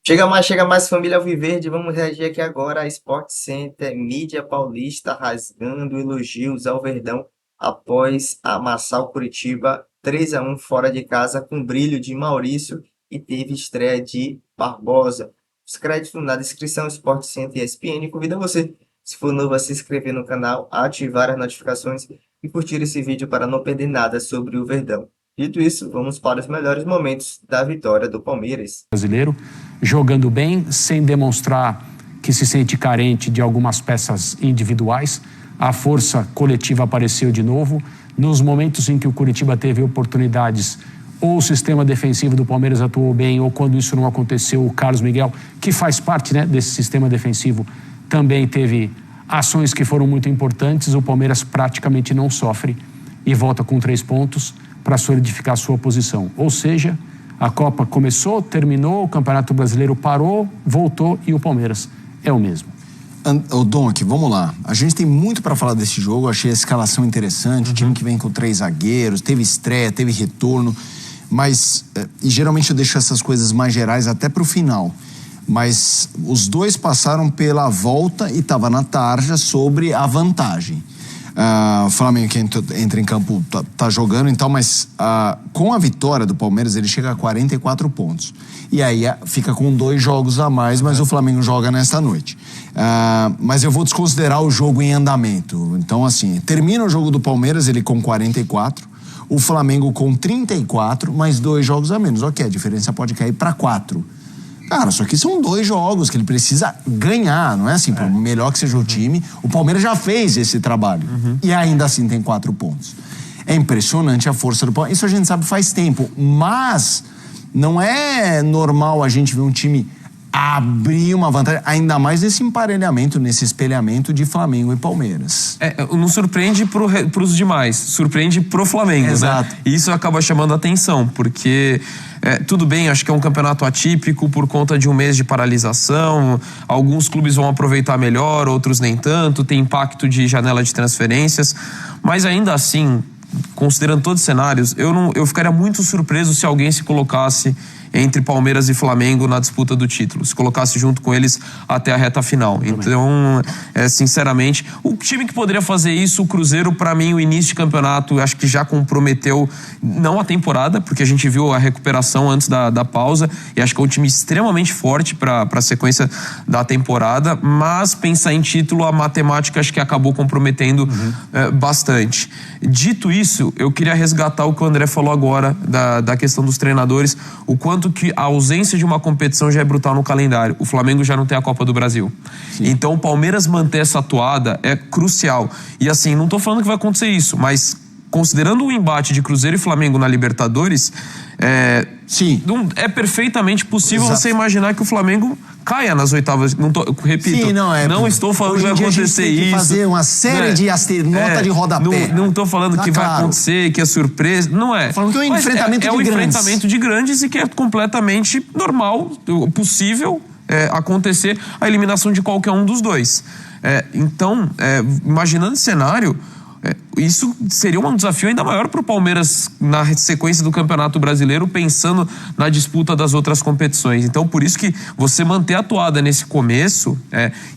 Chega mais família Alviverde, vamos reagir aqui agora a Sport Center, mídia paulista rasgando elogios ao Verdão após amassar o Curitiba 3-1 fora de casa com brilho de Maurício e teve estreia de Barbosa. Os créditos na descrição, Sport Center e ESPN. Convido você, se for novo, a se inscrever no canal, ativar as notificações e curtir esse vídeo para não perder nada sobre o Verdão. Dito isso, vamos para os melhores momentos da vitória do Palmeiras. Brasileiro, jogando bem, sem demonstrar que se sente carente de algumas peças individuais. A força coletiva apareceu de novo. Nos momentos em que o Curitiba teve oportunidades, ou o sistema defensivo do Palmeiras atuou bem, ou quando isso não aconteceu, o Carlos Miguel, que faz parte, desse sistema defensivo, também teve ações que foram muito importantes. O Palmeiras praticamente não sofre e volta com 3 pontos para solidificar sua posição. Ou seja, a Copa começou, terminou, o Campeonato Brasileiro parou, voltou e o Palmeiras é o mesmo. O Donk, vamos lá. A gente tem muito para falar desse jogo. Achei a escalação interessante. O time que vem com 3 zagueiros, teve estreia, teve retorno. Mas, e geralmente eu deixo essas coisas mais gerais até para o final. Mas os dois passaram pela volta e estava na tarja sobre a vantagem. O Flamengo que entra em campo tá jogando e tal, mas com a vitória do Palmeiras ele chega a 44 pontos. E aí fica com 2 jogos a mais, mas o Flamengo joga nesta noite. Mas eu vou desconsiderar o jogo em andamento. Então, assim, termina o jogo do Palmeiras, ele com 44, o Flamengo com 34, mais 2 jogos a menos. Ok, a diferença pode cair para 4. Cara, só que são 2 jogos que ele precisa ganhar, não é assim, por melhor que seja o time, o Palmeiras já fez esse trabalho e ainda assim tem 4 pontos. É impressionante a força do Palmeiras, isso a gente sabe faz tempo, mas não é normal a gente ver um time abrir uma vantagem, ainda mais nesse emparelhamento, nesse espelhamento de Flamengo e Palmeiras. Não surpreende pros demais, surpreende pro Flamengo, exato, né? E isso acaba chamando a atenção, porque tudo bem, acho que é um campeonato atípico por conta de um mês de paralisação, alguns clubes vão aproveitar melhor, outros nem tanto, tem impacto de janela de transferências, mas ainda assim, considerando todos os cenários, eu ficaria muito surpreso se alguém se colocasse entre Palmeiras e Flamengo na disputa do título, se colocasse junto com eles até a reta final. Então, sinceramente, o time que poderia fazer isso, o Cruzeiro, para mim, o início de campeonato, acho que já comprometeu, não a temporada, porque a gente viu a recuperação antes da pausa, e acho que é um time extremamente forte para a sequência da temporada, mas pensar em título, a matemática acho que acabou comprometendo bastante. Dito isso, eu queria resgatar o que o André falou agora, da questão dos treinadores, o quanto que a ausência de uma competição já é brutal no calendário. O Flamengo já não tem a Copa do Brasil. Sim. Então o Palmeiras manter essa atuada é crucial. E assim, não tô falando que vai acontecer isso, mas considerando o embate de Cruzeiro e Flamengo na Libertadores, sim, é perfeitamente possível exato, você imaginar que o Flamengo caia nas oitavas. Repito, sim, não estou falando que vai acontecer isso. Fazer uma série de nota de rodapé. Não estou falando que vai acontecer, que é surpresa. Não é. Falando que é um enfrentamento de grandes. Enfrentamento de grandes e que é completamente normal, possível acontecer a eliminação de qualquer um dos dois. Então, imaginando esse cenário, isso seria um desafio ainda maior para o Palmeiras na sequência do Campeonato Brasileiro, pensando na disputa das outras competições. Então, por isso que você manter a atuada nesse começo,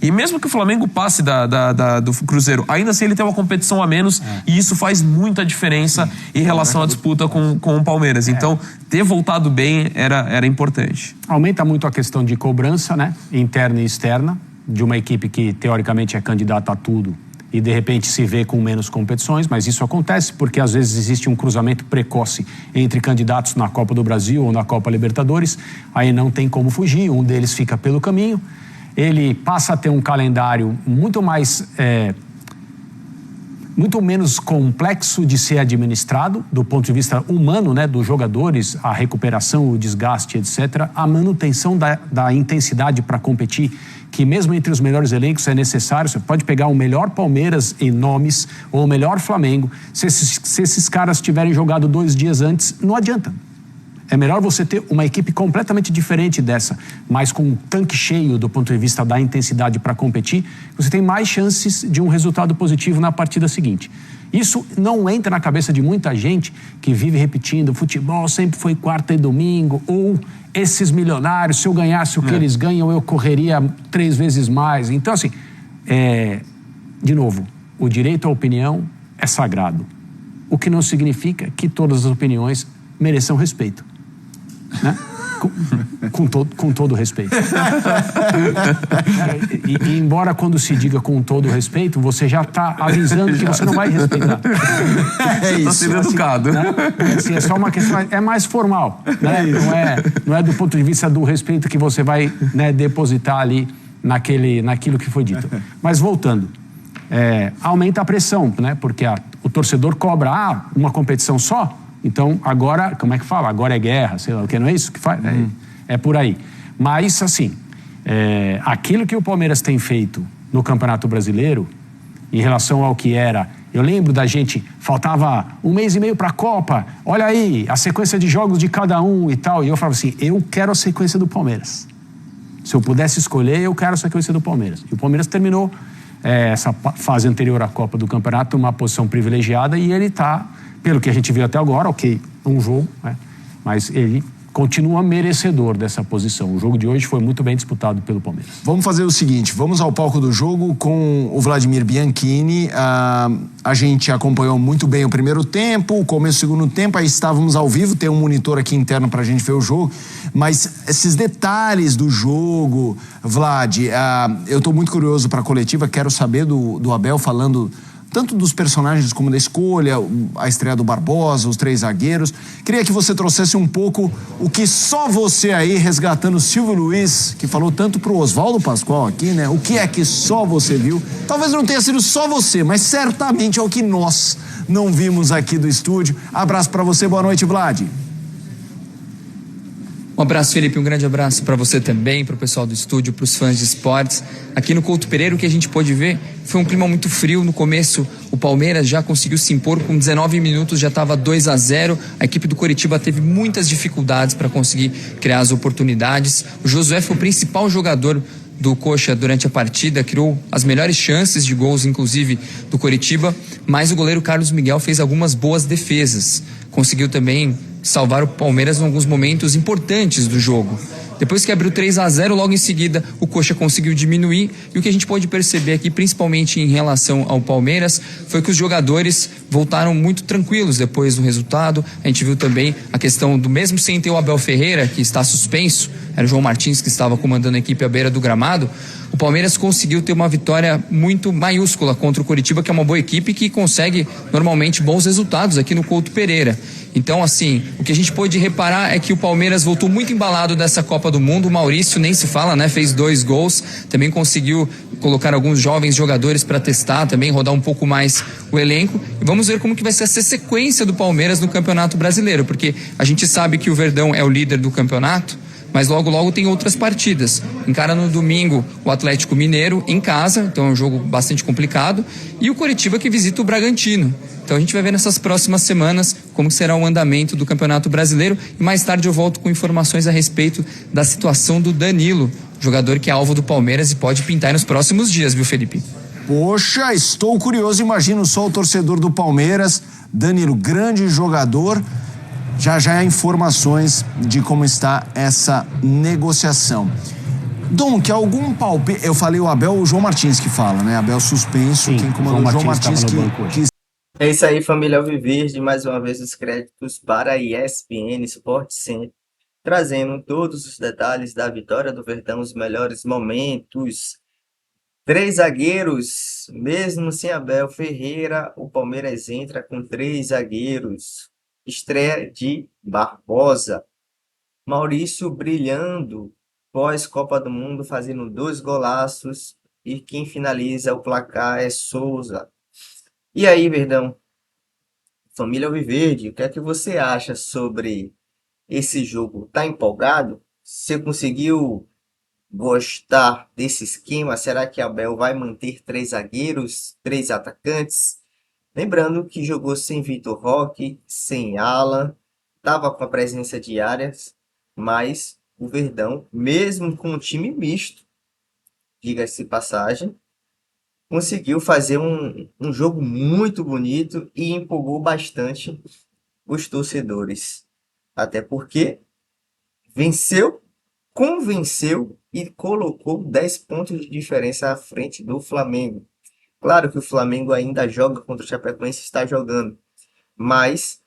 e mesmo que o Flamengo passe do Cruzeiro, ainda assim ele tem uma competição a menos, e isso faz muita diferença em relação à disputa com o Palmeiras. Então, ter voltado bem era importante. Aumenta muito a questão de cobrança, interna e externa, de uma equipe que teoricamente é candidata a tudo e de repente se vê com menos competições, mas isso acontece porque às vezes existe um cruzamento precoce entre candidatos na Copa do Brasil ou na Copa Libertadores, aí não tem como fugir, um deles fica pelo caminho, ele passa a ter um calendário muito menos complexo de ser administrado do ponto de vista humano, dos jogadores, a recuperação, o desgaste, etc. A manutenção da intensidade para competir, que mesmo entre os melhores elencos é necessário. Você pode pegar o melhor Palmeiras em nomes ou o melhor Flamengo, se esses caras tiverem jogado 2 dias antes, não adianta. É melhor você ter uma equipe completamente diferente dessa, mas com um tanque cheio do ponto de vista da intensidade para competir, você tem mais chances de um resultado positivo na partida seguinte. Isso não entra na cabeça de muita gente que vive repetindo: futebol sempre foi quarta e domingo, ou esses milionários, se eu ganhasse o que eles ganham, eu correria 3 vezes mais. Então, assim, de novo, o direito à opinião é sagrado, o que não significa que todas as opiniões mereçam respeito. Né? Com todo respeito. E embora quando se diga com todo respeito, você já está avisando que você não vai respeitar. É isso. Está sendo educado. Né? Assim, é só uma questão, é mais formal. Né? Não é do ponto de vista do respeito que você vai, né, depositar ali naquilo que foi dito. Mas voltando, aumenta a pressão, né? Porque o torcedor cobra uma competição só. Então, agora, como é que fala? Agora é guerra, sei lá o que, não é isso que faz? É por aí. Mas, assim, aquilo que o Palmeiras tem feito no Campeonato Brasileiro, em relação ao que era... Eu lembro da gente, faltava 1 mês e meio para a Copa, olha aí, a sequência de jogos de cada um e tal. E eu falava assim, eu quero a sequência do Palmeiras. Se eu pudesse escolher, eu quero a sequência do Palmeiras. E o Palmeiras terminou essa fase anterior à Copa do Campeonato numa posição privilegiada e ele está... Pelo que a gente viu até agora, ok, um jogo, né? Mas ele continua merecedor dessa posição. O jogo de hoje foi muito bem disputado pelo Palmeiras. Vamos fazer o seguinte, vamos ao palco do jogo com o Vladimir Bianchini. A gente acompanhou muito bem o primeiro tempo, o começo do segundo tempo, aí estávamos ao vivo, tem um monitor aqui interno pra gente ver o jogo, mas esses detalhes do jogo, Vlad, eu tô muito curioso pra coletiva, quero saber do Abel falando tanto dos personagens como da escolha, a estreia do Barbosa, os 3 zagueiros. Queria que você trouxesse um pouco o que só você aí, resgatando o Silvio Luiz, que falou tanto pro Oswaldo Pascoal aqui, né? O que é que só você viu? Talvez não tenha sido só você, mas certamente é o que nós não vimos aqui do estúdio. Abraço pra você, boa noite, Vlad. Um abraço, Felipe, um grande abraço para você também, para o pessoal do estúdio, para os fãs de esportes. Aqui no Couto Pereira, o que a gente pôde ver foi um clima muito frio. No começo, o Palmeiras já conseguiu se impor, com 19 minutos já estava 2-0. A equipe do Coritiba teve muitas dificuldades para conseguir criar as oportunidades. O Josué foi o principal jogador do Coxa durante a partida, criou as melhores chances de gols, inclusive, do Coritiba, mas o goleiro Carlos Miguel fez algumas boas defesas. Conseguiu também salvar o Palmeiras em alguns momentos importantes do jogo. Depois que abriu 3-0, logo em seguida o Coxa conseguiu diminuir, e o que a gente pode perceber aqui, principalmente em relação ao Palmeiras, foi que os jogadores voltaram muito tranquilos depois do resultado. A gente viu também a questão do, mesmo sem ter o Abel Ferreira, que está suspenso, era o João Martins que estava comandando a equipe à beira do gramado, o Palmeiras conseguiu ter uma vitória muito maiúscula contra o Coritiba, que é uma boa equipe que consegue normalmente bons resultados aqui no Couto Pereira. Então, assim, o que a gente pôde reparar é que o Palmeiras voltou muito embalado dessa Copa do Mundo. O Maurício nem se fala, né? Fez 2 gols, também conseguiu colocar alguns jovens jogadores para testar, também rodar um pouco mais o elenco. E vamos ver como que vai ser essa sequência do Palmeiras no Campeonato Brasileiro, porque a gente sabe que o Verdão é o líder do campeonato, mas logo tem outras partidas. Encara no domingo o Atlético Mineiro em casa, então é um jogo bastante complicado, e o Coritiba que visita o Bragantino. Então a gente vai ver nessas próximas semanas como será o andamento do Campeonato Brasileiro, e mais tarde eu volto com informações a respeito da situação do Danilo, jogador que é alvo do Palmeiras e pode pintar nos próximos dias, viu, Felipe? Poxa, estou curioso, imagino só o torcedor do Palmeiras, Danilo, grande jogador. Já informações de como está essa negociação. Dom, que algum palpite... Eu falei o Abel, o João Martins que fala, né? Abel suspenso, Sim, quem comandou o João Martins que É isso aí, família Alviverde. Mais uma vez os créditos para a ESPN Sport Center, trazendo todos os detalhes da vitória do Verdão, os melhores momentos. 3 zagueiros, mesmo sem Abel Ferreira, o Palmeiras entra com 3 zagueiros. Estreia de Barbosa. Maurício brilhando pós-Copa do Mundo, fazendo 2 golaços. E quem finaliza o placar é Souza. E aí, Verdão? Família Alviverde, o que é que você acha sobre esse jogo? Tá empolgado? Você conseguiu gostar desse esquema? Será que Abel vai manter 3 zagueiros, 3 atacantes? Lembrando que jogou sem Vitor Roque, sem Alan, estava com a presença de Arias, mas o Verdão, mesmo com um time misto, diga-se de passagem, conseguiu fazer um jogo muito bonito e empolgou bastante os torcedores. Até porque venceu, convenceu e colocou 10 pontos de diferença à frente do Flamengo. Claro que o Flamengo ainda joga contra o Chapecoense, está jogando, mas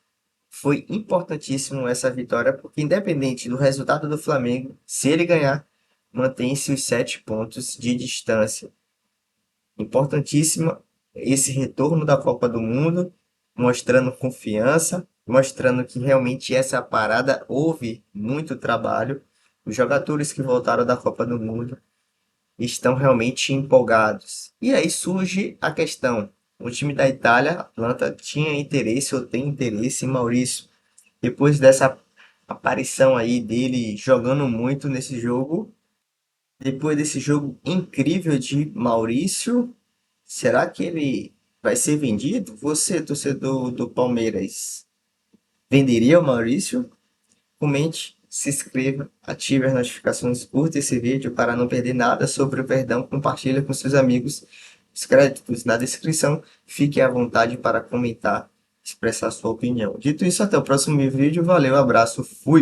foi importantíssimo essa vitória, porque independente do resultado do Flamengo, se ele ganhar, mantém-se os 7 pontos de distância. Importantíssimo esse retorno da Copa do Mundo, mostrando confiança, mostrando que realmente essa parada houve muito trabalho. Os jogadores que voltaram da Copa do Mundo estão realmente empolgados. E aí surge a questão: o time da Itália, Atlanta, tinha interesse ou tem interesse em Maurício. Depois dessa aparição aí dele jogando muito nesse jogo, depois desse jogo incrível de Maurício, será que ele vai ser vendido? Você, torcedor do Palmeiras, venderia o Maurício? Comente, se inscreva, ative as notificações, curta esse vídeo para não perder nada sobre o Verdão, compartilha com seus amigos. Os créditos na descrição, fique à vontade para comentar, expressar sua opinião. Dito isso, até o próximo vídeo, valeu, abraço, fui!